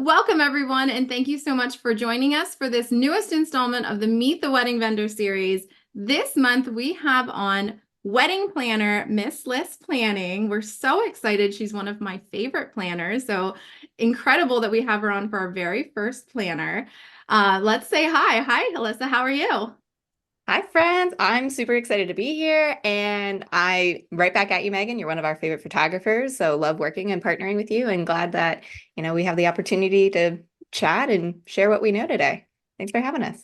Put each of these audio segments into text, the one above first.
Welcome, everyone, and thank you so much for joining us for this newest installment of the Meet the Wedding Vendor series. This month, we have on wedding planner, Miss Lyss Planning. We're so excited. She's one of my favorite planners, so incredible that we have her on for our very first planner. Let's say hi. Hi, Alyssa. How are you? Hi, friends. I'm super excited to be here. And I right back at you, Megan. You're one of our favorite photographers. So love working and partnering with you and glad that, we have the opportunity to chat and share what we know today. Thanks for having us.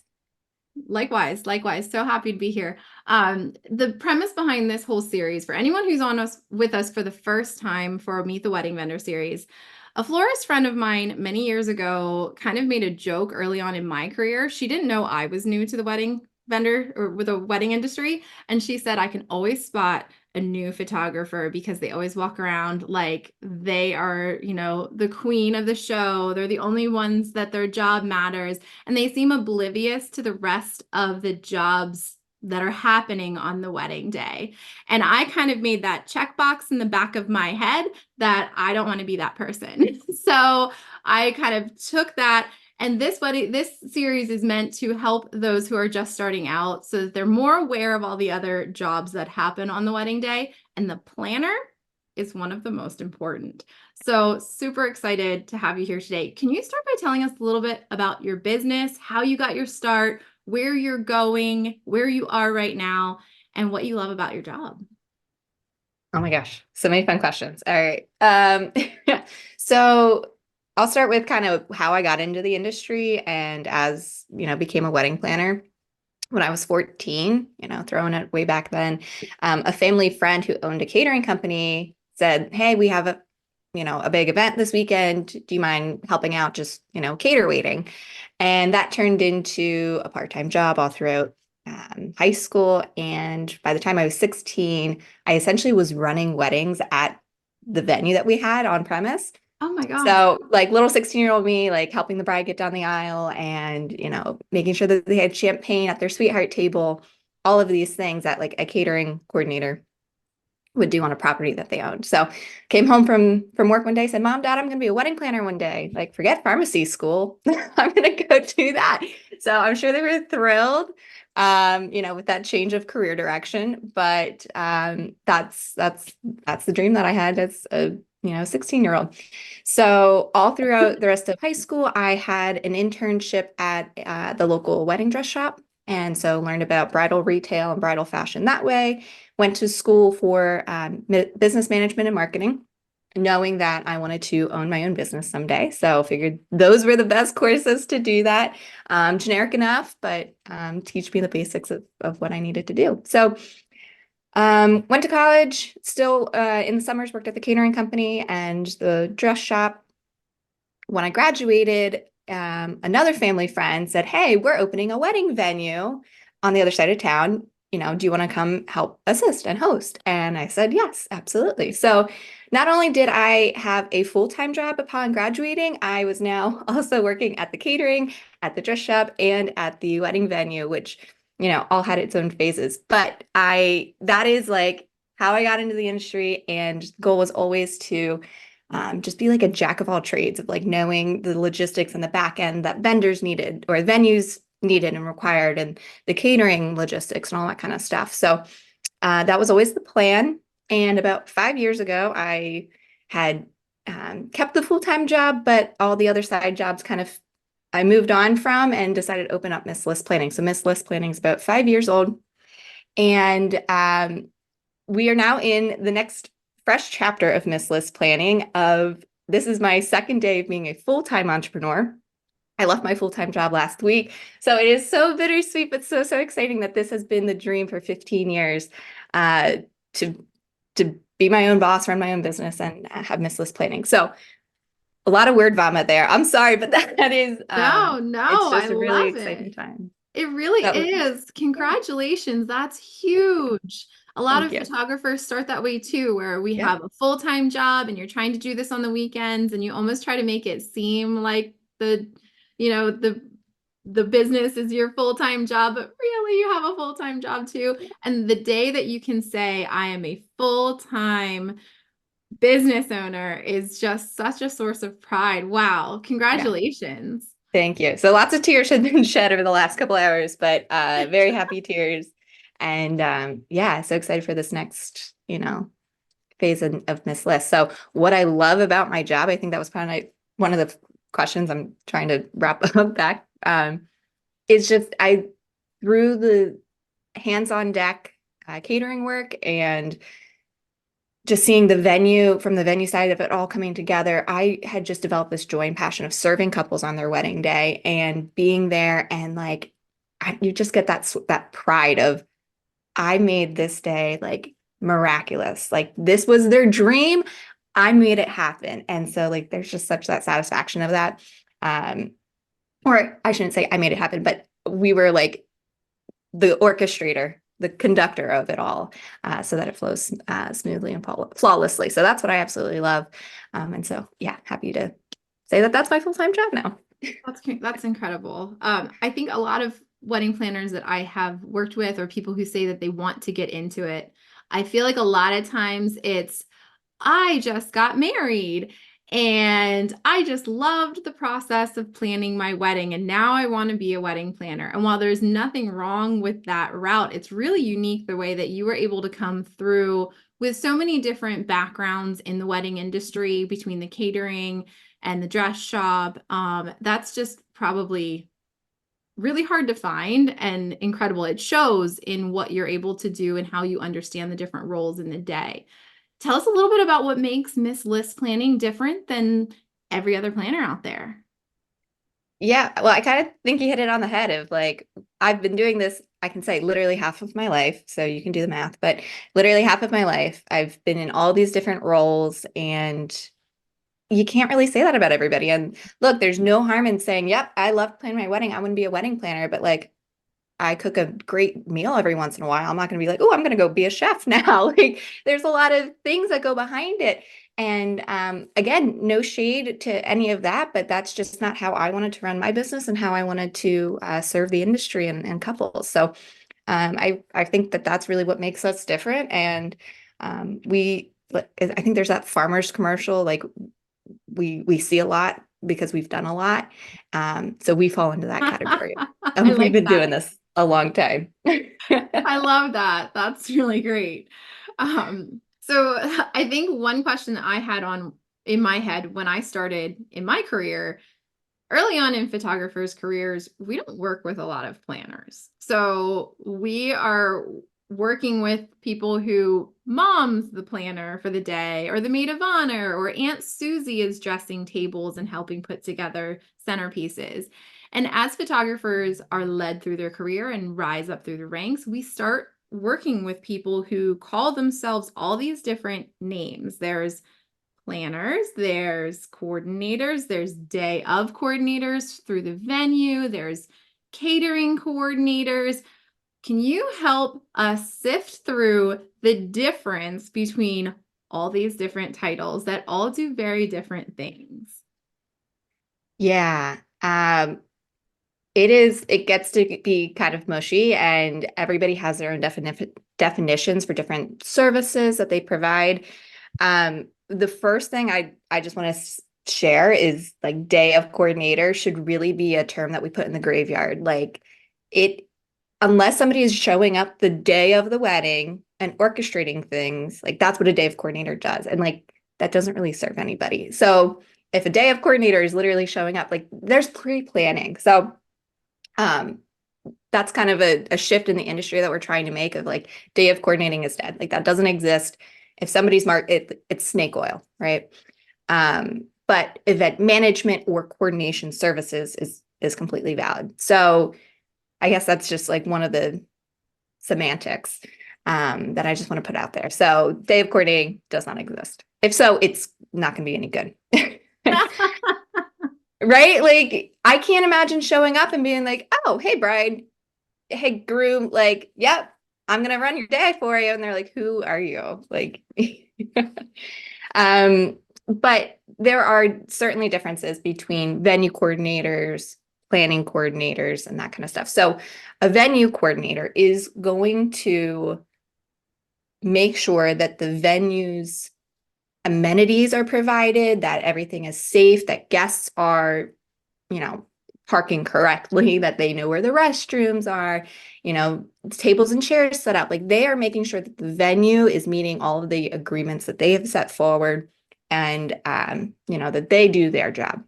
Likewise, likewise. So happy to be here. The premise behind this whole series, for anyone who's on us with us for the first time for Meet the Wedding Vendor series, a florist friend of mine many years ago kind of made a joke early on in my career. She didn't know I was new to the wedding vendor or with the wedding industry, and she said I can always spot a new photographer because they always walk around like they are, the queen of the show. They're the only ones that their job matters and they seem oblivious to the rest of the jobs that are happening on the wedding day. And I kind of made that checkbox in the back of my head that I don't want to be that person. So I kind of took that. And this series is meant to help those who are just starting out so that they're more aware of all the other jobs that happen on the wedding day. And the planner is one of the most important. So, super excited to have you here today. Can you start by telling us a little bit about your business, how you got your start, where you're going, where you are right now, and what you love about your job? Oh my gosh, so many fun questions. All right. So I'll start with kind of how I got into the industry and became a wedding planner. When I was 14, throwing it way back then, a family friend who owned a catering company said, "Hey, we have a big event this weekend. Do you mind helping out just, cater waiting?" And that turned into a part-time job all throughout high school. And by the time I was 16, I essentially was running weddings at the venue that we had on premise. Oh my gosh. So, like little 16-year-old me, like helping the bride get down the aisle and, making sure that they had champagne at their sweetheart table, all of these things that like a catering coordinator would do on a property that they owned. So, came home from work one day, said, "Mom, Dad, I'm going to be a wedding planner one day." Like, forget pharmacy school. I'm going to go do that. So, I'm sure they were thrilled with that change of career direction, but that's the dream that I had as a 16-year-old. So all throughout the rest of high school, I had an internship at the local wedding dress shop. And so learned about bridal retail and bridal fashion that way. Went to school for business management and marketing, knowing that I wanted to own my own business someday. So figured those were the best courses to do that. Generic enough, but teach me the basics of what I needed to do. So went to college, still in the summers worked at the catering company and the dress shop. When I graduated, another family friend said, "Hey, we're opening a wedding venue on the other side of town. Do you want to come help assist and host?" And I said, "Yes, absolutely." So not only did I have a full-time job upon graduating, I was now also working at the catering, at the dress shop, and at the wedding venue, which, all had its own phases. But that is like how I got into the industry, and goal was always to just be like a jack of all trades of like knowing the logistics and the back end that vendors needed or venues needed and required and the catering logistics and all that kind of stuff. So that was always the plan. And about 5 years ago, I had kept the full-time job, but all the other side jobs kind of I moved on from and decided to open up Miss Lyss Planning. So Miss Lyss Planning is about 5 years old. And we are now in the next fresh chapter of Miss Lyss Planning of this is my second day of being a full-time entrepreneur. I left my full-time job last week. So it is so bittersweet, but so, so exciting that this has been the dream for 15 years uh, to, to be my own boss, run my own business, and have Miss Lyss Planning. So a lot of word vomit there. I'm sorry, but that is, No, it's no, I just a really love exciting it. time. It really So is. yeah, Congratulations. That's huge. A lot thank of you. photographers start that way too, where we Yep. have a full-time job and you're trying to do this on the weekends and you almost try to make it seem like you know, the the business is your full-time job, but really you have a full-time job too. And the day that you can say, I am a full-time business owner is just such a source of pride. Wow. Yeah. Congratulations. Thank you. So lots of tears have been shed over the last couple hours, but very happy tears. And yeah, so excited for this next, phase of Miss List. So what I love about my job, I think that was kind of one of the questions I'm trying to wrap up back. Is just I through the hands-on deck catering work and just seeing the venue from the venue side of it all coming together, I had just developed this joy and passion of serving couples on their wedding day and being there and like you just get that pride of I made this day like miraculous. Like this was their dream. I made it happen. And so like there's just such that satisfaction of that. Um, or I shouldn't say I made it happen, but we were like the orchestrator, the conductor of it all, so that it flows smoothly and flawlessly. So that's what I absolutely love. And so, yeah, happy to say that that's my full-time job now. That's incredible. I think a lot of wedding planners that I have worked with or people who say that they want to get into it, I feel like a lot of times it's I just got married and I just loved the process of planning my wedding. And now I want to be a wedding planner. And while there's nothing wrong with that route, it's really unique the way that you were able to come through with so many different backgrounds in the wedding industry between the catering and the dress shop. That's just probably really hard to find and incredible. It shows in what you're able to do and how you understand the different roles in the day. Tell us a little bit about what makes Miss List planning different than every other planner out there. Yeah, well, I kind of think you hit it on the head of like, I've been doing this, I can say literally half of my life. So you can do the math, but literally half of my life, I've been in all these different roles and you can't really say that about everybody. And look, there's no harm in saying, yep, I love planning my wedding. I wouldn't be a wedding planner, but like I cook a great meal every once in a while. I'm not going to be like, oh, I'm going to go be a chef now. Like there's a lot of things that go behind it. And again, no shade to any of that, but that's just not how I wanted to run my business and how I wanted to serve the industry and couples. So I think that that's really what makes us different. And I think there's that farmers commercial, like we see a lot because we've done a lot. So we fall into that category. I We've like been doing that. this a long time. I love that. That's really great. So I think one question that I had on in my head when I started in my career early on in photographers' careers, we don't work with a lot of planners. So we are working with people who mom's the planner for the day, or the maid of honor, or Aunt Susie is dressing tables and helping put together centerpieces. And as photographers are led through their career and rise up through the ranks, we start working with people who call themselves all these different names. There's planners, there's coordinators, there's day of coordinators through the venue, there's catering coordinators. Can you help us sift through the difference between all these different titles that all do very different things? Yeah. It gets to be kind of mushy, and everybody has their own definitions for different services that they provide. The first thing I just want to share is like day of coordinator should really be a term that we put in the graveyard. Like it, unless somebody is showing up the day of the wedding and orchestrating things, like that's what a day of coordinator does. And like that doesn't really serve anybody. So if a day of coordinator is literally showing up, like there's pre-planning. So um, that's kind of a shift in the industry that we're trying to make of like day of coordinating is dead. Like that doesn't exist. If somebody's marked it's snake oil, right? But event management or coordination services is completely valid. So I guess that's just like one of the semantics that I just want to put out there. So day of coordinating does not exist. If so, it's not going to be any good. Right? Like I can't imagine showing up and being like, "Oh, hey bride, hey groom, like, yep, I'm gonna run your day for you." And they're like, "Who are you?" Like, um, but there are certainly differences between venue coordinators, planning coordinators, and that kind of stuff. So a venue coordinator is going to make sure that the venue's amenities are provided, that everything is safe, that guests are, you know, parking correctly, that they know where the restrooms are, tables and chairs set up. Like they are making sure that the venue is meeting all of the agreements that they have set forward and, that they do their job.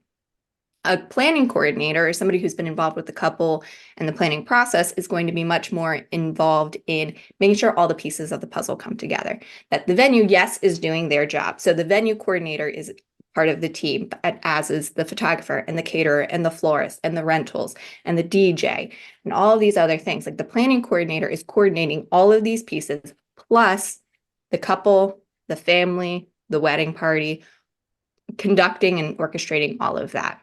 A planning coordinator or somebody who's been involved with the couple and the planning process is going to be much more involved in making sure all the pieces of the puzzle come together. That the venue, yes, is doing their job. So the venue coordinator is part of the team, as is the photographer and the caterer and the florist and the rentals and the DJ and all of these other things. Like the planning coordinator is coordinating all of these pieces, plus the couple, the family, the wedding party, conducting and orchestrating all of that.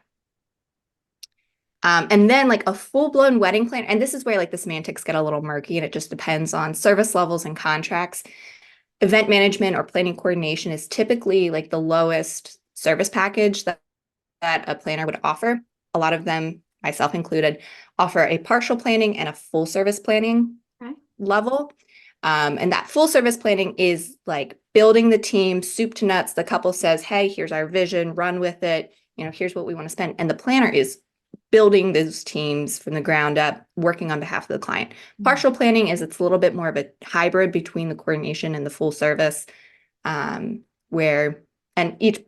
And then like a full-blown wedding plan, and this is where like the semantics get a little murky and it just depends on service levels and contracts. Event management or planning coordination is typically like the lowest service package that a planner would offer. A lot of them, myself included, offer a partial planning and a full service planning level. And that full service planning is like building the team, soup to nuts. The couple says, hey, here's our vision, run with it. Here's what we want to spend. And the planner is building those teams from the ground up, working on behalf of the client. Partial planning it's a little bit more of a hybrid between the coordination and the full service, where, and each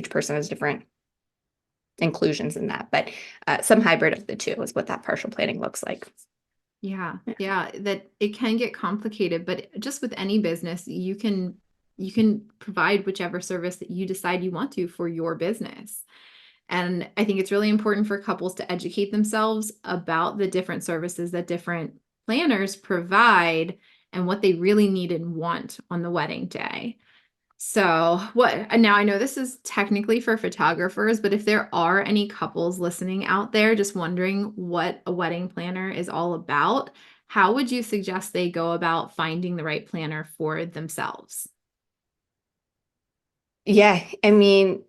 person has different inclusions in that, but some hybrid of the two is what that partial planning looks like. Yeah, that it can get complicated, but just with any business, you can provide whichever service that you decide you want to for your business. And I think it's really important for couples to educate themselves about the different services that different planners provide and what they really need and want on the wedding day. So now I know this is technically for photographers, but if there are any couples listening out there just wondering what a wedding planner is all about, how would you suggest they go about finding the right planner for themselves? Yeah, I mean,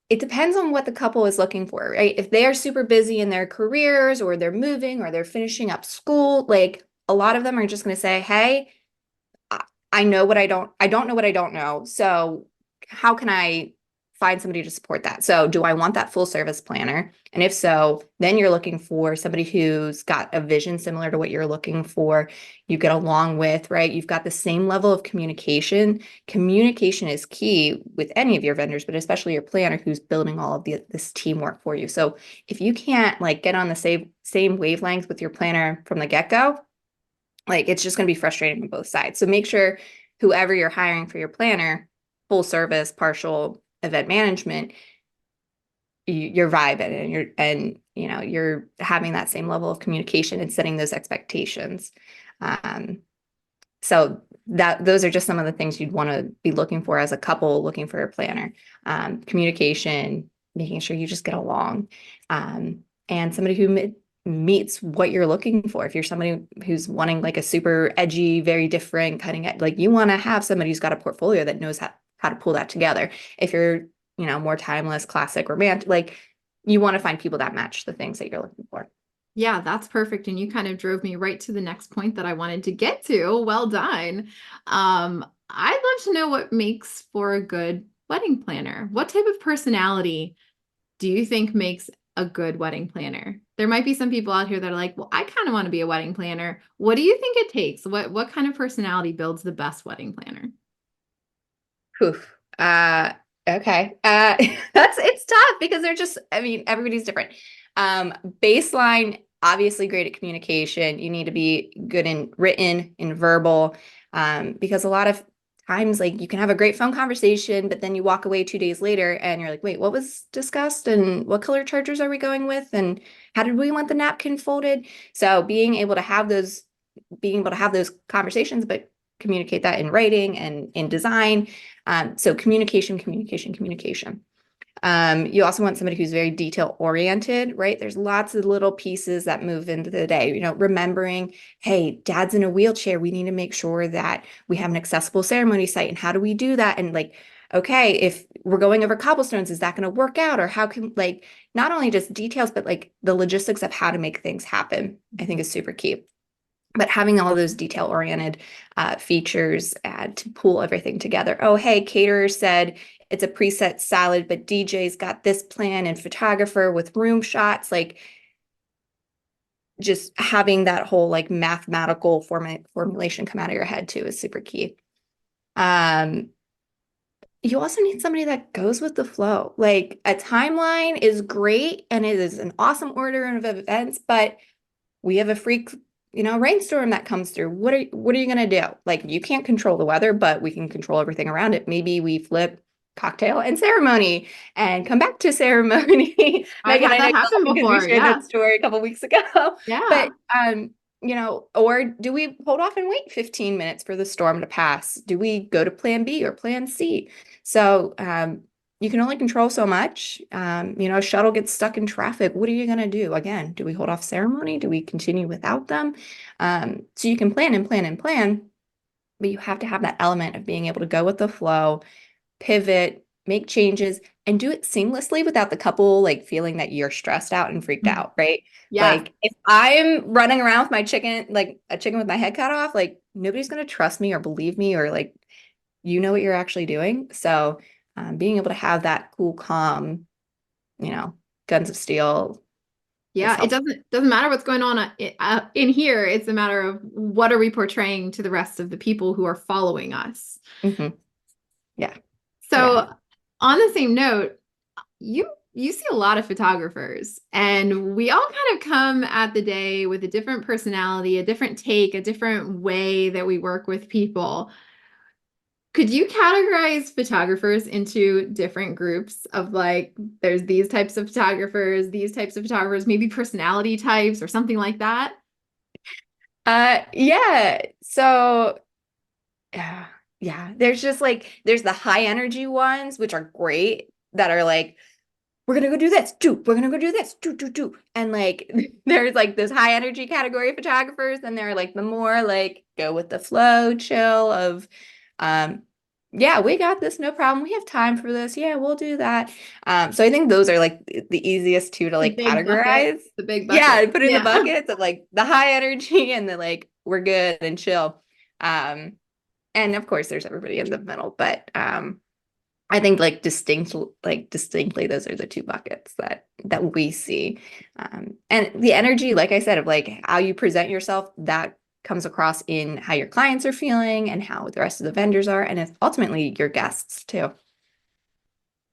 it depends on what the couple is looking for, right? If they are super busy in their careers or they're moving or they're finishing up school, like a lot of them are just going to say, hey, I know what I don't know what I don't know. So how can I find somebody to support that? So do I want that full service planner? And if so, then you're looking for somebody who's got a vision similar to what you're looking for, you get along with, right? You've got the same level of communication. Communication is key with any of your vendors, but especially your planner who's building all of this teamwork for you. So if you can't like get on the same wavelength with your planner from the get-go, like it's just going to be frustrating on both sides. So make sure whoever you're hiring for your planner, full service, partial event management, you're vibing and you're having that same level of communication and setting those expectations. So those are just some of the things you'd want to be looking for as a couple looking for a planner. Communication, making sure you just get along, and somebody who meets what you're looking for. If you're somebody who's wanting like a super edgy, very different cutting edge, like you want to have somebody who's got a portfolio that knows how to pull that together. If you're, more timeless, classic, romantic, like you want to find people that match the things that you're looking for. Yeah, that's perfect. And you kind of drove me right to the next point that I wanted to get to. Well done. I'd love to know what makes for a good wedding planner. What type of personality do you think makes a good wedding planner? There might be some people out here that are like, well, I kind of want to be a wedding planner. What do you think it takes? What kind of personality builds the best wedding planner? Oof. Okay. It's tough because I mean, everybody's different. Baseline, obviously great at communication. You need to be good in written, in verbal, because a lot of times, like you can have a great phone conversation, but then you walk away 2 days later and you're like, wait, what was discussed? And what color chargers are we going with? And how did we want the napkin folded? So being able to have those conversations, but communicate that in writing and in design. So communication. You also want somebody who's very detail oriented, right? There's lots of little pieces that move into the day, remembering, hey, dad's in a wheelchair. We need to make sure that we have an accessible ceremony site. And how do we do that? And like, okay, if we're going over cobblestones, is that going to work out? Or how can like, not only just details, but like the logistics of how to make things happen, I think is super key. But having all those detail-oriented features to pull everything together. Oh, hey, caterer said it's a preset salad, but DJ's got this plan and photographer with room shots. Like just having that whole like mathematical formulation come out of your head too is super key. Um, you also need somebody that goes with the flow. Like a timeline is great and it is an awesome order of events, but we have a freak, rainstorm that comes through. What are you gonna do? Like you can't control the weather, but we can control everything around it. Maybe we flip cocktail and ceremony and come back to ceremony. I've Megan, had I know that you happen laughed because we before. shared that Yeah. story a couple weeks ago. But Yeah. or do we hold off and wait 15 minutes for the storm to pass? Do we go to plan B or plan C? So you can only control so much. A shuttle gets stuck in traffic. What are you going to do? Again, do we hold off ceremony? Do we continue without them? So you can plan and plan and plan, but you have to have that element of being able to go with the flow, pivot, make changes, and do it seamlessly without the couple like feeling that you're stressed out and freaked Mhm. out, right? Yes. Like if I'm running around with my chicken, like a chicken with my head cut off, like nobody's going to trust me or believe me or like what you're actually doing. So being able to have that cool, calm, you know, guns of steel is Yeah, it helpful. doesn't matter what's going on in here. It's a matter of what are we portraying to the rest of the people who are following us. Hmm. Yeah. Yeah. So, on the same note, you see a lot of photographers, and we all kind of come at the day with a different personality, a different take, a different way that we work with people. Could you categorize photographers into different groups of like, there's these types of photographers, these types of photographers, maybe personality types or something like that? Yeah. So yeah, yeah. There's just like there's the high energy ones, which are great, that are like, we're gonna go do this, do. We're gonna go do this, do. And like there's like this high energy category of photographers, and they're like the more like go with the flow, chill of um yeah, we got this, no problem. We have time for this. Yeah, we'll do that. So I think those are like the easiest two to The like big bucket, categorize. the big Yeah, bucket. and put in the Yeah. buckets of like the high energy and the like we're good and chill. Um, and of course there's everybody in the middle, but I think distinctly those are the two buckets that we see. And the energy, like I said, of like how you present yourself, that comes across in how your clients are feeling and how the rest of the vendors are, and it's ultimately your guests too.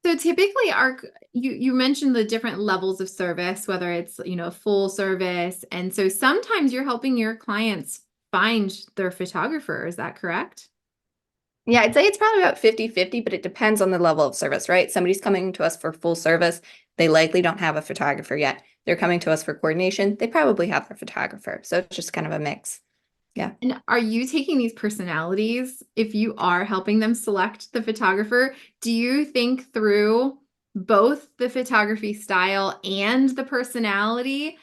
So typically our you mentioned the different levels of service, whether it's, full service. And so sometimes you're helping your clients find their photographer. Is that correct? Yeah, I'd say it's probably about 50-50, but it depends on the level of service, right? Somebody's coming to us for full service, they likely don't have a photographer yet. They're coming to us for coordination, they probably have their photographer. So it's just kind of a mix. Yeah. And are you taking these personalities, if you are helping them select the photographer, do you think through both the photography style and the personality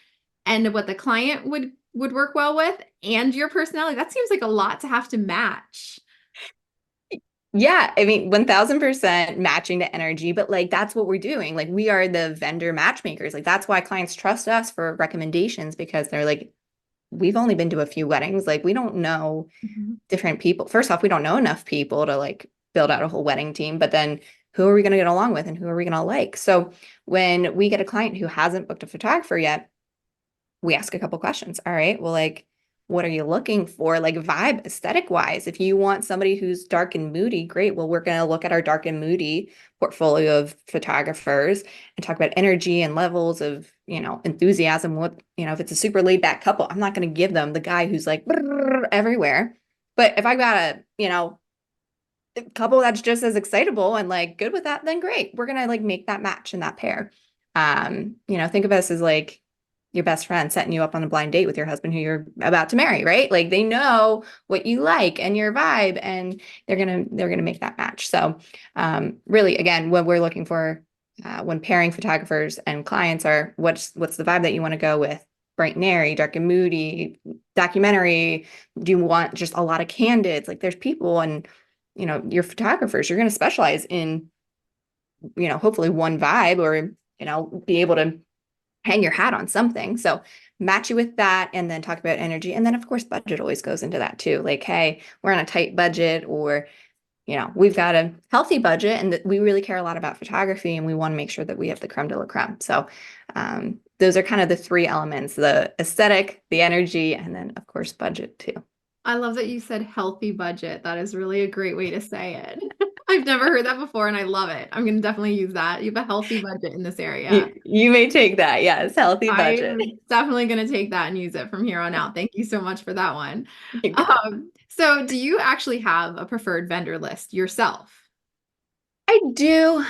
and what the client would work well with and your personality? That seems like a lot to have to match. Yeah, I mean, 1000% matching the energy, but like that's what we're doing. Like we are the vendor matchmakers. Like that's why clients trust us for recommendations because they're like, we've only been to a few weddings. Like we don't know Mhm. different people. First off, we don't know enough people to like build out a whole wedding team, but then who are we going to get along with and who are we going to like? So when we get a client who hasn't booked a photographer yet, we ask a couple questions. All right, well, like, what are you looking for, like vibe, aesthetic wise? If you want somebody who's dark and moody, great. Well, we're going to look at our dark and moody portfolio of photographers and talk about energy and levels of, enthusiasm. If it's a super laid back couple, I'm not going to give them the guy who's like everywhere. But if I got a couple that's just as excitable and like good with that, then great. We're gonna like make that match and that pair. Think of us as like your best friend setting you up on a blind date with your husband who you're about to marry, right? Like they know what you like and your vibe, and they're gonna make that match. So really, again, what we're looking for when pairing photographers and clients are what's the vibe that you want to go with? Bright and airy, dark and moody, documentary. Do you want just a lot of candids? Like there's people and your photographers, you're going to specialize in, hopefully one vibe or, be able to hang your hat on something. So match you with that and then talk about energy. And then of course budget always goes into that too. Like, hey, we're on a tight budget, or we've got a healthy budget and that we really care a lot about photography and we want to make sure that we have the creme de la creme. So those are kind of the three elements: the aesthetic, the energy, and then of course budget too. I love that you said healthy budget. That is really a great way to say it. I've never heard that before and I love it. I'm going to definitely use that. You have a healthy budget in this area. You may take that. Yes, healthy budget. I'm definitely going to take that and use it from here on out. Thank you so much for that one. You got it. So do you actually have a preferred vendor list yourself? I do,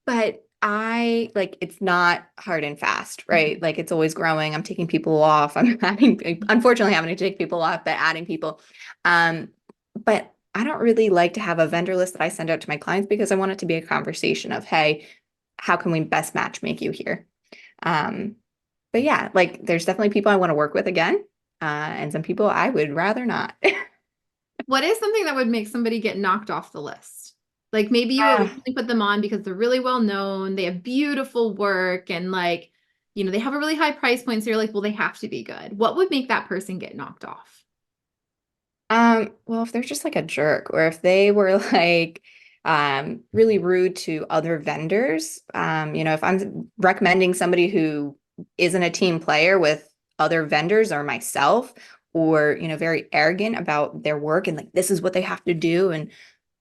but I like it's not hard and fast, right? Mhm. Like it's always growing. I'm taking people off. Unfortunately having to take people off, but adding people. Um, but I don't really like to have a vendor list that I send out to my clients because I want it to be a conversation of, hey, how can we best match make you here? Um, but yeah, like there's definitely people I want to work with again, and some people I would rather not. What is something that would make somebody get knocked off the list? Like maybe you Uh, originally put them on because they're really well known, they have beautiful work, and like, they have a really high price point. So you're like, well, they have to be good. What would make that person get knocked off? well, if they're just like a jerk, or if they were like really rude to other vendors, if I'm recommending somebody who isn't a team player with other vendors or myself, or very arrogant about their work and like this is what they have to do, and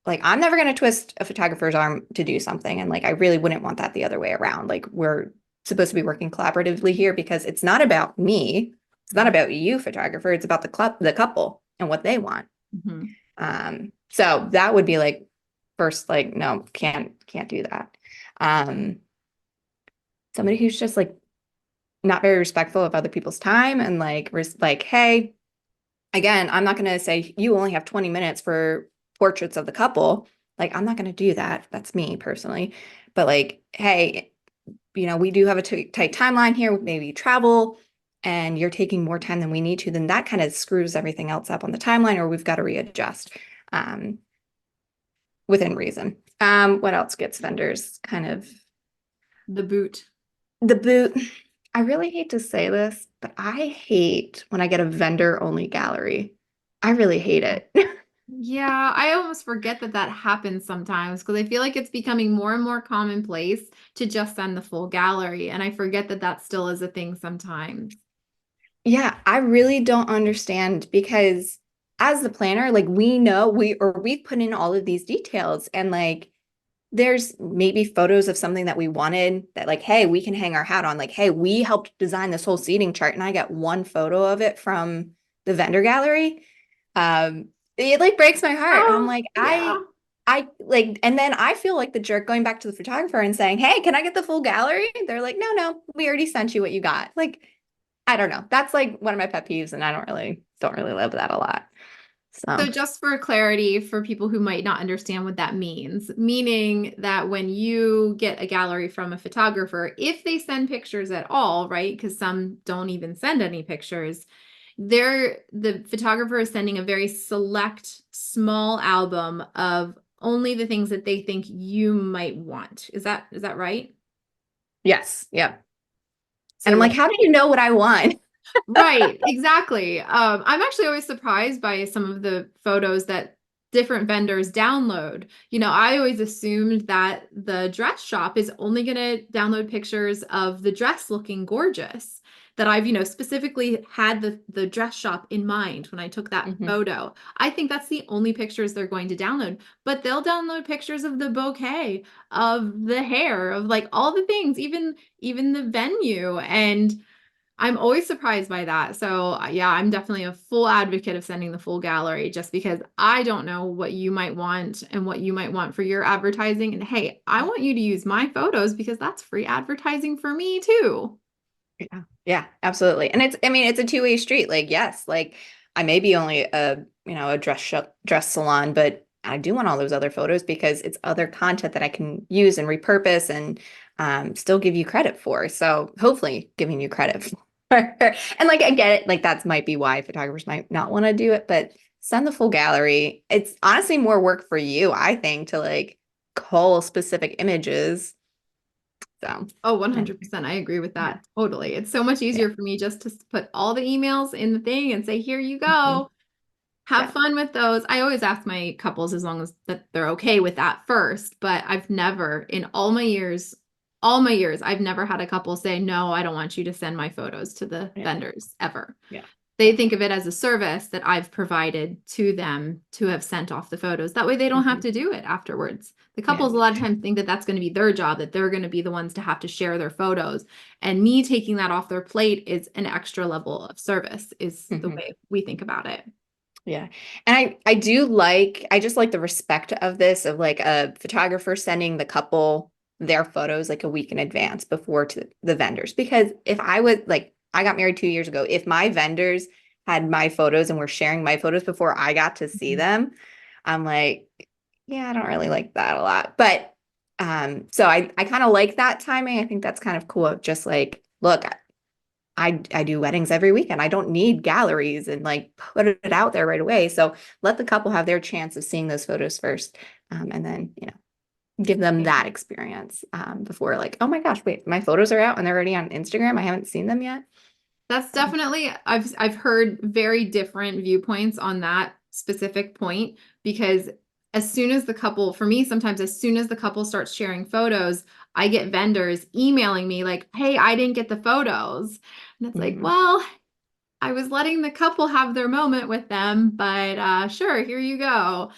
like I'm never going to twist a photographer's arm to do something, and like I really wouldn't want that the other way around. Like we're supposed to be working collaboratively here because it's not about me. It's not about you, photographer. It's about the couple and what they want. Mhm. So that would be like first, like, no, can't do that. Um, Somebody who's just like not very respectful of other people's time and like, hey, again, I'm not going to say you only have 20 minutes for portraits of the couple. Like, I'm not going to do that. That's me personally. But like, hey, we do have a tight timeline here with maybe travel, and you're taking more time than we need to, then that kind of screws everything else up on the timeline, or we've got to readjust um, within reason. What else gets vendors kind of The boot. the boot? I really hate to say this, but I hate when I get a vendor only gallery. I really hate it. Yeah, I almost forget that that happens sometimes because I feel like it's becoming more and more commonplace to just send the full gallery. And I forget that that still is a thing sometimes. Yeah, I really don't understand because as the planner, like we know we've put in all of these details, and like there's maybe photos of something that we wanted that like, hey, we can hang our hat on. Like, hey, we helped design this whole seating chart, and I got one photo of it from the vendor gallery. It like breaks my heart. I'm Oh, like, yeah. I like, and then I feel like the jerk going back to the photographer and saying, hey, can I get the full gallery? They're like, no, we already sent you what you got. Like, I don't know. That's like one of my pet peeves, and I don't really love that a lot. So So just for clarity, for people who might not understand what that means, meaning that when you get a gallery from a photographer, if they send pictures at all, right? Because some don't even send any pictures, the photographer is sending a very select, small album of only the things that they think you might want. Is that right? yes, yeah. And So I'm like, like how do you know what I want? right, exactly. I'm actually always surprised by some of the photos that different vendors download. I always assumed that the dress shop is only going to download pictures of the dress looking gorgeous. That I've, specifically had the dress shop in mind when I took that Mhm. photo. I think that's the only pictures they're going to download, but they'll download pictures of the bouquet, of the hair, of like all the things, even the venue. And I'm always surprised by that. So, yeah, I'm definitely a full advocate of sending the full gallery just because I don't know what you might want and what you might want for your advertising. And hey, I want you to use my photos because that's free advertising for me too. Yeah, yeah, absolutely. And I mean, it's a two-way street. Like, yes, like I may be only a dress salon, but I do want all those other photos because it's other content that I can use and repurpose and still give you credit for. So hopefully giving you credit for. And like I get it, like that's might be why photographers might not want to do it, but send the full gallery. It's honestly more work for you, I think, to like cull specific images So, Oh, and 100%. I agree with yeah, that. Totally. It's so much yeah. easier for me just to put all the emails in the thing and say, here you Mhm. go. Have Yeah. fun with those. I always ask my couples as long as that they're okay with that first, but I've never in all my years, I've never had a couple say, "No, I don't want you to send my photos to the Yeah. vendors ever." Yeah. They Yeah. think of it as a service that I've provided to them to have sent off the photos. That way they don't have Mhm. to do it afterwards. The Yeah. couples a lot of times think that that's going to be their job, that they're going to be the ones to have to share their photos. And me taking that off their plate is an extra level of service, is the Mhm. way we think about it. Yeah. And I do like, I just like the respect of this, of like a photographer sending the couple their photos like a week in advance before to the vendors. Because if I was like, I got married 2 years ago, if my vendors had my photos and were sharing my photos before I got to see Mhm. them, I'm like, yeah, I don't really like that a lot. But so I kind of like that timing. I think that's kind of cool. Of just like, look, I do weddings every weekend. I don't need galleries and like put it out there right away. So let the couple have their chance of seeing those photos first, and then give them Yeah. that experience before like, oh my gosh, wait, my photos are out and they're already on Instagram. I haven't seen them yet. That's So, definitely I've heard very different viewpoints on that specific point because as soon as the couple, for me, sometimes as soon as the couple starts sharing photos, I get vendors emailing me like, "Hey, I didn't get the photos." And it's like, mhm. "Well, I was letting the couple have their moment with them, but sure, here you go."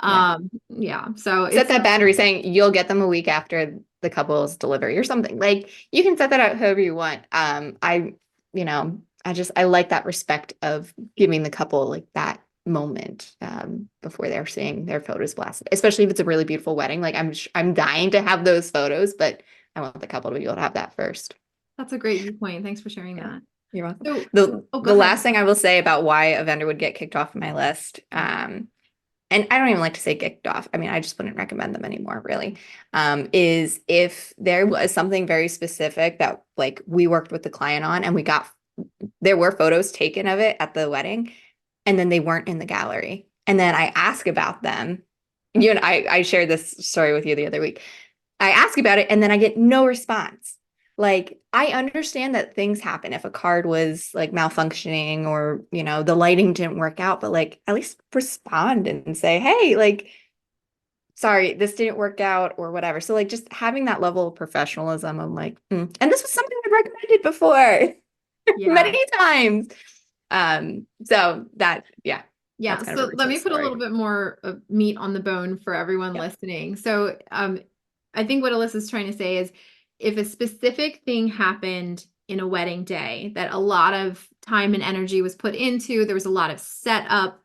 Yeah. Yeah, so Set it's that boundary saying you'll get them a week after the couple's delivery or something. Like you can set that out however you want. I like that respect of giving the couple like that moment before they're seeing their photos blasted, especially if it's a really beautiful wedding. Like I'm dying to have those photos, but I want the couple to be able to have that first. that's a great viewpoint. Thanks for sharing Yeah, that. you're welcome. So, The oh, go the ahead. last thing I will say about why a vendor would get kicked off my list, and I don't even like to say kicked off. I mean, I just wouldn't recommend them anymore, really. Is if there was something very specific that like we worked with the client on and there were photos taken of it at the wedding and then they weren't in the gallery. And then I ask about them. I shared this story with you the other week. I ask about it and then I get no response. Like, I understand that things happen if a card was like malfunctioning or, the lighting didn't work out, but like at least respond and say, hey, like, sorry, this didn't work out or whatever. So, like, just having that level of professionalism, I'm like, and this was something I recommended before Yeah. many times. So yeah, Yeah, that's kind of a so let recent me put a little story. bit more meat on the bone for everyone Yep. listening. So, I think what Alyssa's trying to say is if a specific thing happened in a wedding day that a lot of time and energy was put into, there was a lot of setup,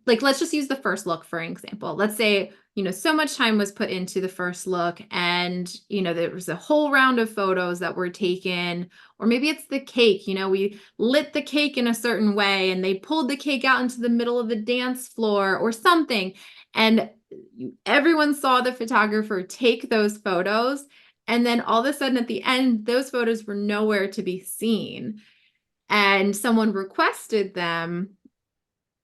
like let's just use the first look for an example. Let's say, so much time was put into the first look and, there was a whole round of photos that were taken, or maybe it's the cake, we lit the cake in a certain way and they pulled the cake out into the middle of the dance floor or something. And everyone saw the photographer take those photos. And then all of a sudden at the end, those photos were nowhere to be seen. And someone requested them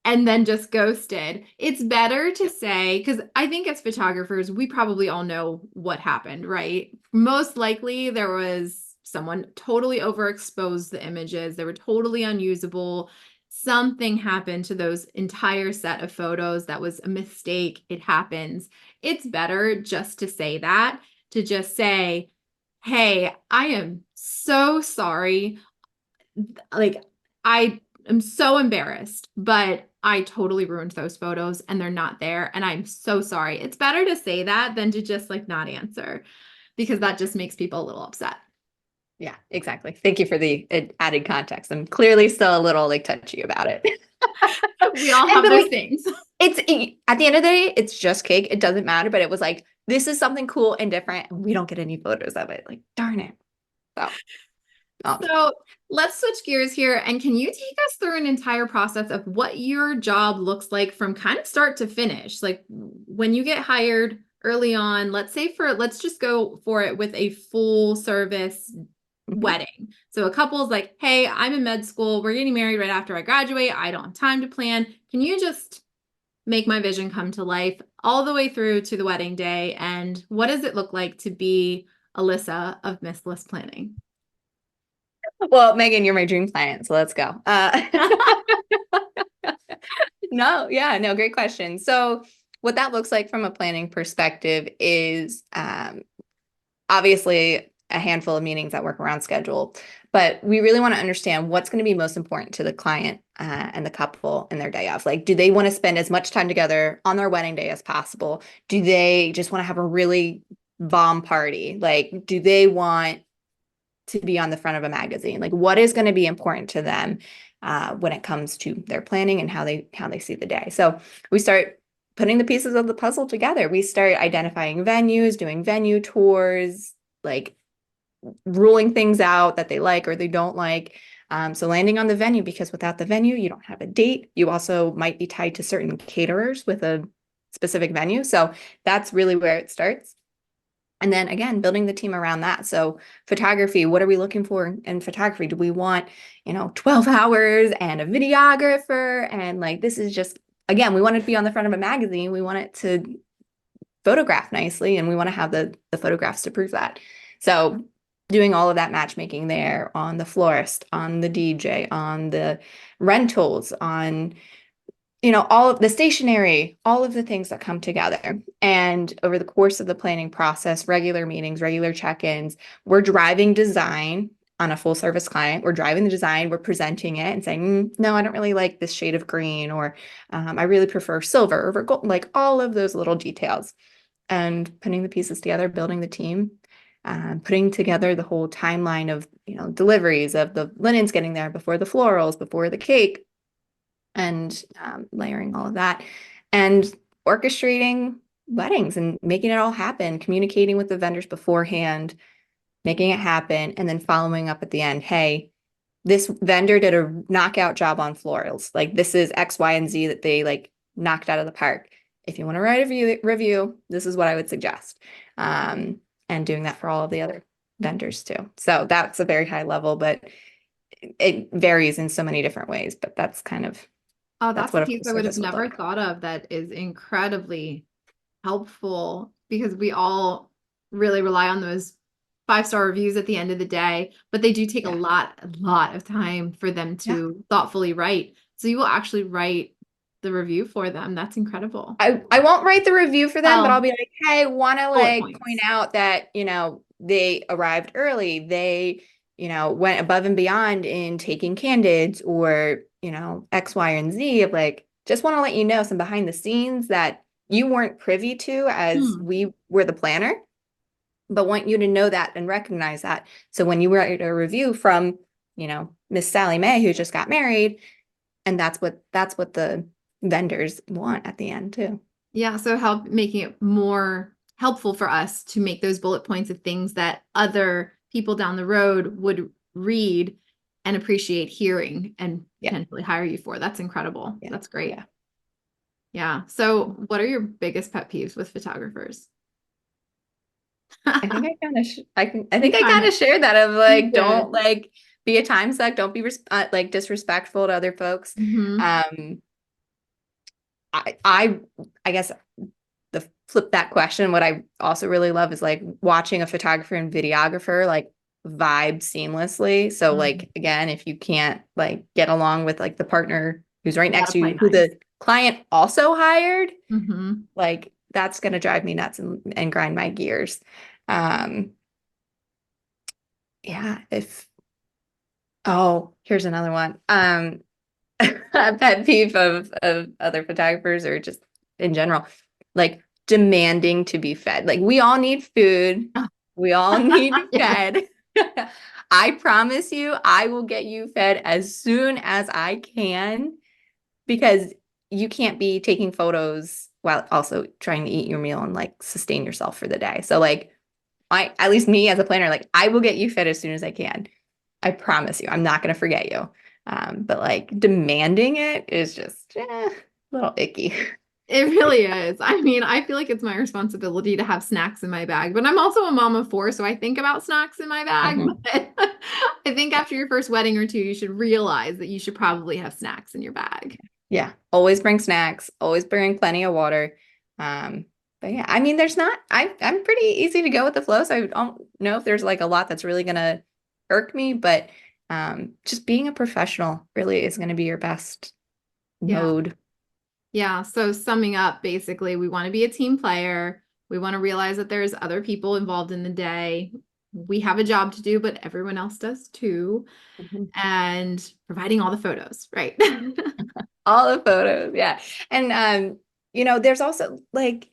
and then just ghosted. It's better to say, because I think as photographers, we probably all know what happened, right? Most likely there was someone totally overexposed the images, they were totally unusable. Something happened to those entire set of photos that was a mistake. It happens. It's better just to say that, to just say, hey, I am so sorry. Like, I am so embarrassed, but I totally ruined those photos and they're not there. And I'm so sorry. It's better to say that than to just like not answer because that just makes people a little upset. Yeah, exactly. Thank you for the added context. I'm clearly still a little like touchy about it. We all And have but those like things. at the end of the day, it's just cake. It doesn't matter. But it was like, this is something cool and different. And we don't get any photos of it. Like, darn it. So um So let's switch gears here. And can you take us through an entire process of what your job looks like from kind of start to finish? Like when you get hired early on, let's just go for it with a full service mhm. wedding. So a couple's like, hey, I'm in med school. We're getting married right after I graduate. I don't have time to plan. Can you just make my vision come to life all the way through to the wedding day? And what does it look like to be Alyssa of Miss Lyss Planning. Well, Megan, you're my dream client, so let's go. No, yeah, no, great question. So, what that looks like from a planning perspective is obviously a handful of meetings that work around schedule, but we really want to understand what's going to be most important to the client and the couple in their day off. Like, do they want to spend as much time together on their wedding day as possible? Do they just want to have a really bomb party? Like, do they want to be on the front of a magazine? Like, what is going to be important to them when it comes to their planning and how they see the day? So we start putting the pieces of the puzzle together. We start identifying venues, doing venue tours, like ruling things out that they like or they don't like. So landing on the venue, because without the venue, you don't have a date. You also might be tied to certain caterers with a specific venue. So that's really where it starts. And then again, building the team around that. So photography, what are we looking for in photography? Do we want, 12 hours and a videographer? And like, this is just, again, we want it to be on the front of a magazine. We want it to photograph nicely and we want to have the photographs to prove that. So doing all of that matchmaking there on the florist, on the DJ, on the rentals, on all of the stationery, all of the things that come together. And over the course of the planning process, regular meetings, regular check-ins, we're driving design on a full service client. We're driving the design, we're presenting it and saying, no, I don't really like this shade of green, or I really prefer silver over gold, like all of those little details. And putting the pieces together, building the team, putting together the whole timeline of, deliveries of the linens getting there before the florals, before the cake, and layering all of that and orchestrating weddings and making it all happen, communicating with the vendors beforehand, making it happen, and then following up at the end. Hey, this vendor did a knockout job on florals. Like this is X, Y, and Z that they like knocked out of the park. If you want to write a review, this is what I would suggest. And doing that for all of the other vendors too. So that's a very high level, but it varies in so many different ways. But that's kind of Oh, that's that's a what a piece full I would have service would never look. thought of that is incredibly helpful because we all really rely on those five-star reviews at the end of the day, but they do take Yeah. a lot of time for them Yeah. to thoughtfully write. So you will actually write the review for them. That's incredible. I won't write the review for them, but I'll Well, be like, hey, want to bullet like point points. out that, they arrived early. They, went above and beyond in taking candidates or, X, Y, and Z of like, just want to let you know some behind the scenes that you weren't privy to as Hmm. we were the planner, but want you to know that and recognize that. So when you write a review from, Miss Sally Mae, who just got married, and that's what the vendors want at the end too. Yeah, so help making it more helpful for us to make those bullet points of things that other people down the road would read and appreciate hearing and Yeah. potentially hire you for. That's incredible. Yeah. That's great. Yeah. Yeah. So, what are your biggest pet peeves with photographers? I think I kind of I You think I kind kind of of shared that of you like don't did. like be a time suck, don't be like disrespectful to other folks. Hmm. Um I guess the flip that question, what I also really love is like watching a photographer and videographer like vibe seamlessly. So like again, if you can't like get along with like the partner who's right You got next to to play you, who nice. the client also hired, Hmm. like that's gonna drive me nuts and grind my gears. Um, yeah, if oh, here's another one. A pet peeve of other photographers or just in general, like demanding to be fed. Like we all need food. We all need Yes. fed. I promise you, I will get you fed as soon as I can because you can't be taking photos while also trying to eat your meal and like sustain yourself for the day. So like at least me as a planner, like I will get you fed as soon as I can. I promise you, I'm not going to forget you. But like demanding it is just a little icky. It really is. I mean, I feel like it's my responsibility to have snacks in my bag, but I'm also a mom of four, so I think about snacks in my bag. Mhm. But I think after your first wedding or two, you should realize that you should probably have snacks in your bag. Yeah, always bring snacks, always bring plenty of water. Um, But yeah, I mean, there's not, I'm pretty easy to go with the flow. So I don't know if there's like a lot that's really gonna irk me, but just being a professional really is gonna be your best Yeah. mode. Yeah. So summing up, basically, we want to be a team player. We want to realize that there's other people involved in the day. We have a job to do, but everyone else does too. Mhm. And providing all the photos, right? All the photos, yeah. And there's also like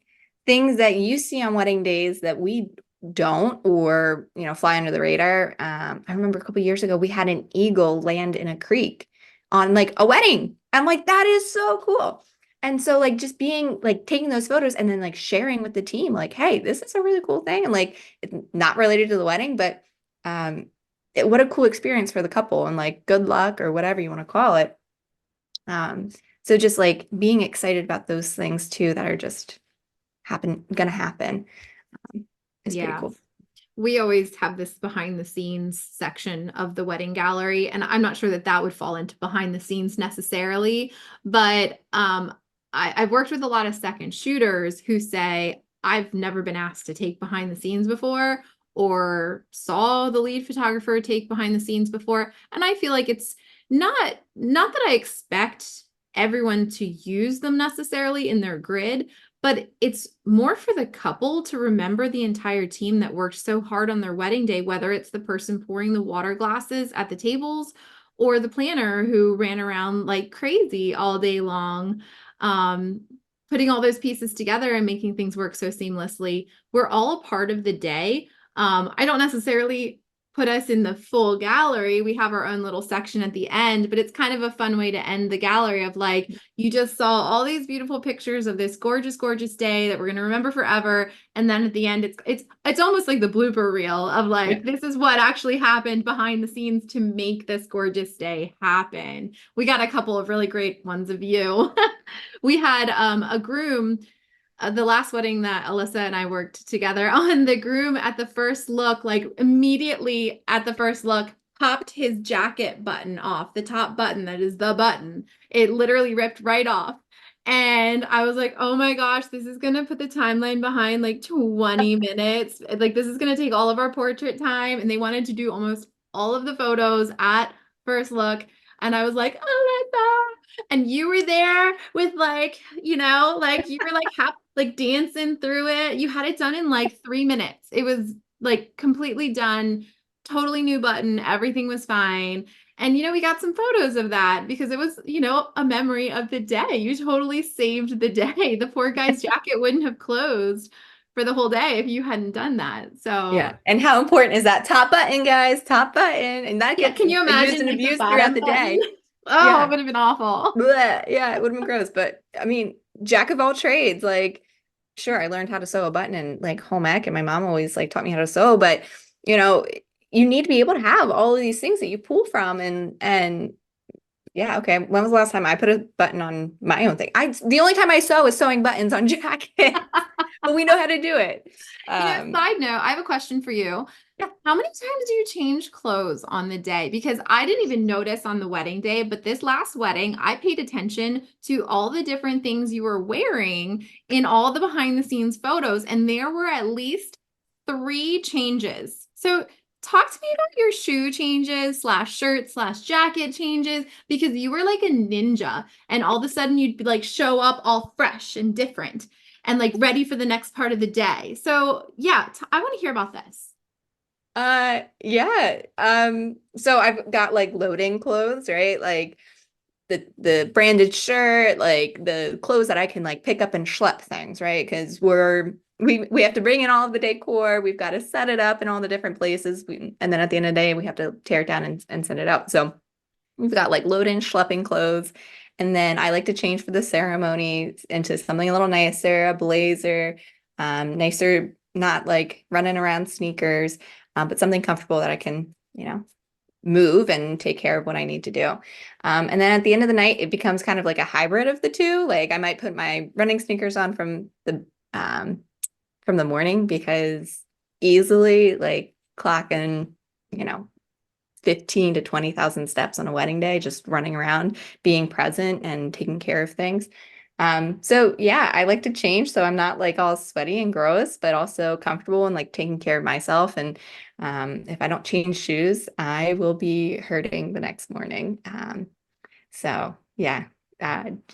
things that you see on wedding days that we don't or fly under the radar. I remember a couple years ago we had an eagle land in a creek on like a wedding. I'm like, that is so cool. And so like just being like taking those photos and then like sharing with the team, like, hey, this is a really cool thing. And like it's not related to the wedding, but um what a cool experience for the couple and like good luck or whatever you want to call it. Um, so just like being excited about those things too that are just gonna happen um, is pretty Yeah. cool. We always have this behind the scenes section of the wedding gallery, and I'm not sure that that would fall into behind the scenes necessarily, but I've worked with a lot of second shooters who say I've never been asked to take behind the scenes before or saw the lead photographer take behind the scenes before, and I feel like it's not that I expect everyone to use them necessarily in their grid, but it's more for the couple to remember the entire team that worked so hard on their wedding day, whether it's the person pouring the water glasses at the tables or the planner who ran around like crazy all day long, um, putting all those pieces together and making things work so seamlessly. We're all a part of the day. I don't necessarily put us in the full gallery. We have our own little section at the end, but it's kind of a fun way to end the gallery of like, you just saw all these beautiful pictures of this gorgeous, gorgeous day that we're going to remember forever. And then at the end, it's almost like the blooper reel of Yeah. like, this is what actually happened behind the scenes to make this gorgeous day happen. We got a couple of really great ones of you. We had a groom the last wedding that Alyssa and I worked together on, the groom at the first look, like immediately at the first look, popped his jacket button off, the top button that is the button. It literally ripped right off. And I was like, oh my gosh, this is going to put the timeline behind like 20 minutes. Like, this is going to take all of our portrait time. And they wanted to do almost all of the photos at first look. And I was like, Alyssa, and you were there with like, like you were like dancing through it. You had it done in like 3 minutes. It was like completely done, totally new button. Everything was fine. And we got some photos of that because it was, a memory of the day. You totally saved the day. The poor guy's jacket wouldn't have closed for the whole day if you hadn't done that. So, Yeah. And how important is that top button, guys? Top button. And that yeah, gets can you used imagine and like the abused throughout bottom the button? day. Oh, it Yeah. would have been awful. Blech. Yeah, it would have been gross. But I mean, jack of all trades, like, sure, I learned how to sew a button in like home ec, and my mom always like taught me how to sew, but you know, you need to be able to have all of these things that you pull from and yeah, okay. When was the last time I put a button on my own thing? The only time I sew is sewing buttons on jackets, but we know how to do it. Um, Side note, I have a question for you. yeah. How many times do you change clothes on the day? Because I didn't even notice on the wedding day, but this last wedding, I paid attention to all the different things you were wearing in all the behind the scenes photos, and there were at least 3 changes. So talk to me about your shoe changes slash shirt slash jacket changes because you were like a ninja, and all of a sudden you'd be like show up all fresh and different and like ready for the next part of the day. So yeah, I want to hear about this. yeah. So I've got like loading clothes, right? Like the branded shirt, like the clothes that I can like pick up and schlep things, right? Because we have to bring in all of the decor, we've got to set it up in all the different places, and then at the end of the day, we have to tear it down and send it out. So we've got like load-in schlepping clothes, and then I like to change for the ceremony into something a little nicer, a blazer, nicer, not like running around sneakers, but something comfortable that I can, move and take care of what I need to do. And then at the end of the night, it becomes kind of like a hybrid of the two. Like I might put my running sneakers on from the morning because easily like clocking, you know, 15 to 20,000 steps on a wedding day, just running around, being present and taking care of things. So yeah, I like to change so I'm not like all sweaty and gross, but also comfortable and like taking care of myself. And if I don't change shoes, I will be hurting the next morning. So yeah,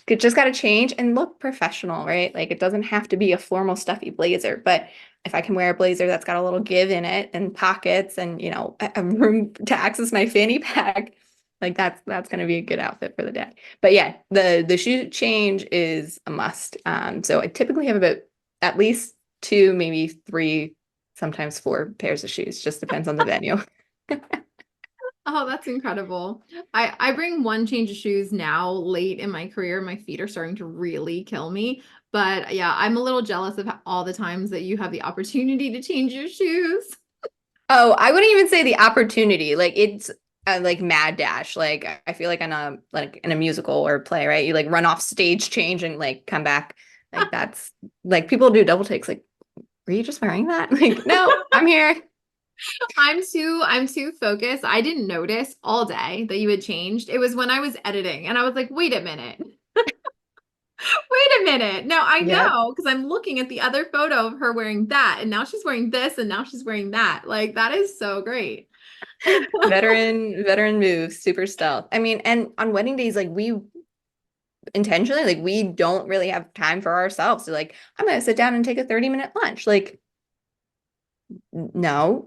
just got to change and look professional, right? Like it doesn't have to be a formal stuffy blazer, but if I can wear a blazer that's got a little give in it and pockets and a room to access my fanny pack, like that's going to be a good outfit for the day. But yeah, the shoe change is a must. So I typically have about at least two, maybe three, sometimes four pairs of shoes. Just depends on the venue. Oh, that's incredible. I bring one change of shoes now late in my career. My feet are starting to really kill me. But yeah, I'm a little jealous of all the times that you have the opportunity to change your shoes. Oh, I wouldn't even say the opportunity. Like it's like mad dash. Like I feel like in a musical or play, right? You like run off stage, change, and like come back. Like that's like people do double takes. Like, were you just wearing that? Like, no, I'm here. I'm too focused. I didn't notice all day that you had changed. It was when I was editing and I was like, wait a minute. Wait a minute. Now I Yep. know because I'm looking at the other photo of her wearing that and now she's wearing this and now she's wearing that. Like that is so great. Veteran moves, super stealth. I mean, and on wedding days, like we intentionally, like we don't really have time for ourselves. So like, I'm gonna sit down and take a 30-minute lunch. Like, no,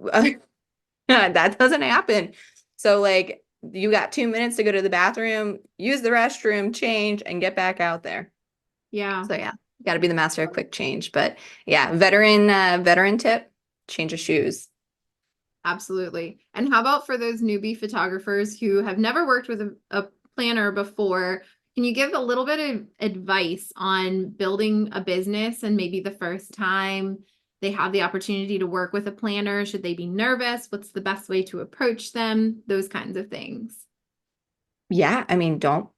that doesn't happen. So like you got 2 minutes to go to the bathroom, use the restroom, change, and get back out there. Yeah. So yeah, got to be the master of quick change. But yeah, veteran tip, change of shoes. Absolutely. And how about for those newbie photographers who have never worked with a planner before? Can you give a little bit of advice on building a business and maybe the first time they have the opportunity to work with a planner? Should they be nervous? What's the best way to approach them? Those kinds of things. Yeah, I mean, don't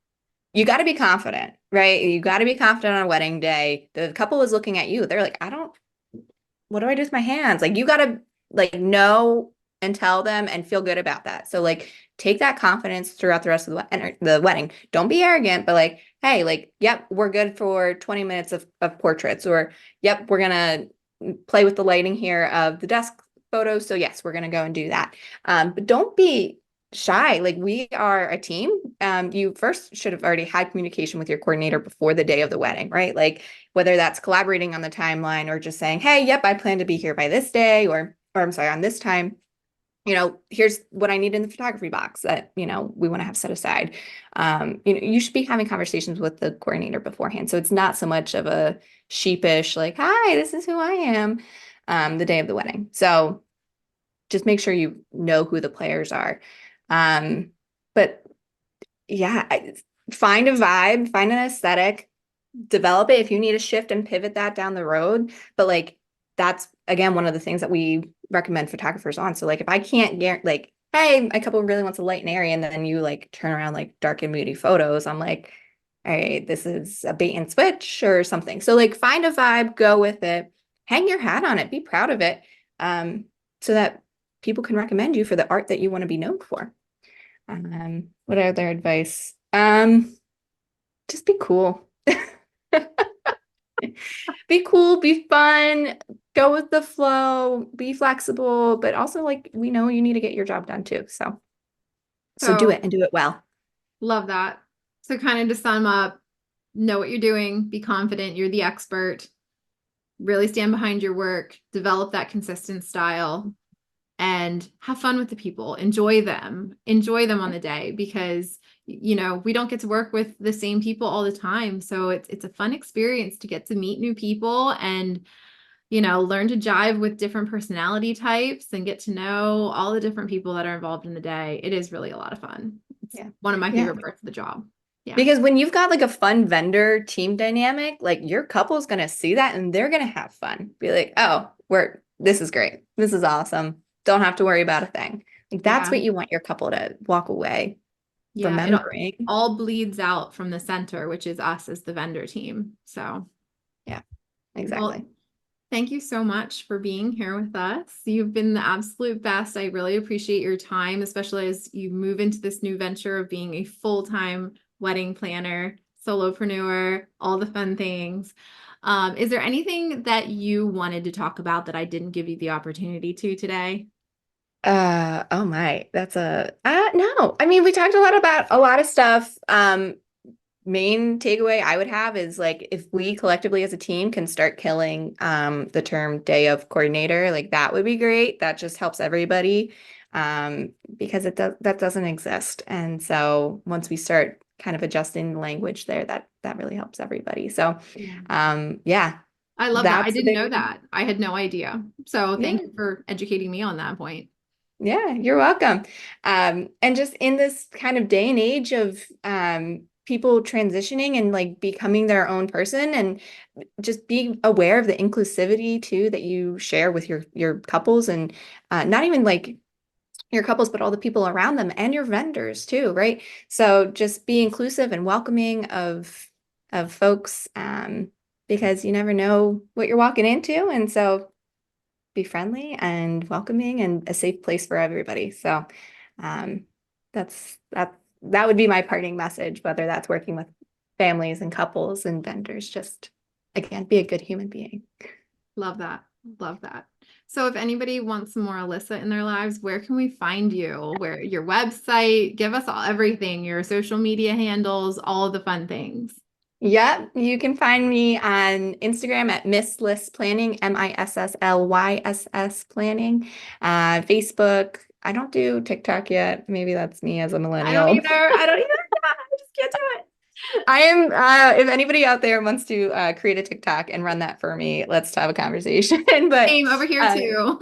you got to be confident, right? You got to be confident on a wedding day. The couple is looking at you. They're like, I don't, what do I do with my hands? Like, you got to like know and tell them and feel good about that. So, like, take that confidence throughout the rest of the wedding. Don't be arrogant, but like, hey, like, yep, we're good for 20 minutes of portraits, or yep, we're going to play with the lighting here of the desk photos. So, yes, we're going to go and do that. But don't be shy. Like, we are a team. You first should have already had communication with your coordinator before the day of the wedding, right? Like, whether that's collaborating on the timeline or just saying, hey, yep, I plan to be here by this day, or I'm sorry, on this time. Here's what I need in the photography box that, we want to have set aside. You should be having conversations with the coordinator beforehand. So it's not so much of a sheepish, like, hi, this is who I am, the day of the wedding. So just make sure you know who the players are. Um, but yeah, find a vibe, find an aesthetic, develop it if you need to shift and pivot that down the road. But like that's again one of the things that we recommend photographers on. So like if I can't get like, hey, my couple really wants a light and airy, and then you like turn around like dark and moody photos, I'm like, all right, this is a bait and switch or something. So like find a vibe, go with it, hang your hat on it, be proud of it, so that people can recommend you for the art that you want to be known for. What other advice? Just be cool. Be cool, be fun, go with the flow, be flexible, but also like we know you need to get your job done too. So do So it and do it well. love that. So kind of to sum up, know what you're doing, be confident, you're the expert, really stand behind your work, develop that consistent style, and have fun with the people. Enjoy them on the day because we don't get to work with the same people all the time. So it's a fun experience to get to meet new people and learn to jive with different personality types and get to know all the different people that are involved in the day. It is really a lot of fun. It's Yeah. one of my Yeah. favorite parts of the job. Yeah. Because when you've got like a fun vendor team dynamic, like your couple's gonna see that and they're gonna have fun. Be like, oh, this is great. This is awesome. Don't have to worry about a thing. Like that's Yeah. what you want your couple to walk away Yeah. It remembering. all bleeds out from the center, which is us as the vendor team. So, Yeah, well, exactly. thank you so much for being here with us. You've been the absolute best. I really appreciate your time, especially as you move into this new venture of being a full-time wedding planner. solopreneur, all the fun things. Is there anything that you wanted to talk about that I didn't give you the opportunity to today? Oh my, that's a no. I mean, we talked a lot about a lot of stuff. Main takeaway I would have is like if we collectively as a team can start killing the term day of coordinator, like that would be great. That just helps everybody because that doesn't exist. And so once we start kind of adjusting the language there, that really helps everybody. So Yeah. yeah, I love that. I that's a didn't big know one. that. I had no idea. So Yeah. thank you for educating me on that point. Yeah, you're welcome. And just in this kind of day and age of people transitioning and like becoming their own person and just being aware of the inclusivity too that you share with your couples and not even like your couples, but all the people around them and your vendors too, right? So just be inclusive and welcoming of folks because you never know what you're walking into. And so be friendly and welcoming and a safe place for everybody. So um, that would be my parting message, whether that's working with families and couples and vendors, just again, be a good human being. Love that. Love that. So if anybody wants some more Alyssa in their lives, where can we find you? Where your website? Give us all everything, your social media handles, all the fun things. Yep, you can find me on Instagram at Miss Lyss Planning, MISSLYSS Planning. Facebook, I don't do TikTok yet. Maybe that's me as a I don't millennial. either. I don't either. I just can't do it. I am, if anybody out there wants to create a TikTok and run that for me, let's have a conversation. But Same over here uh, too.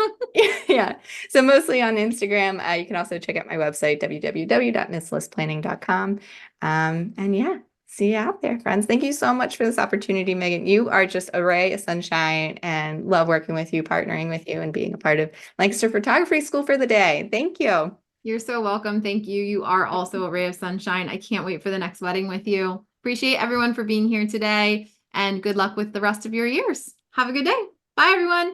yeah, so mostly on Instagram. You can also check out my website, www.misslistplanning.com. And yeah, see you out there, friends. Thank you so much for this opportunity, Megan. You are just a ray of sunshine and love working with you, partnering with you, and being a part of Lancaster Photography School for the day. Thank you. You're so welcome. Thank you. You are also a ray of sunshine. I can't wait for the next wedding with you. Appreciate everyone for being here today and good luck with the rest of your years. Have a good day. Bye, everyone.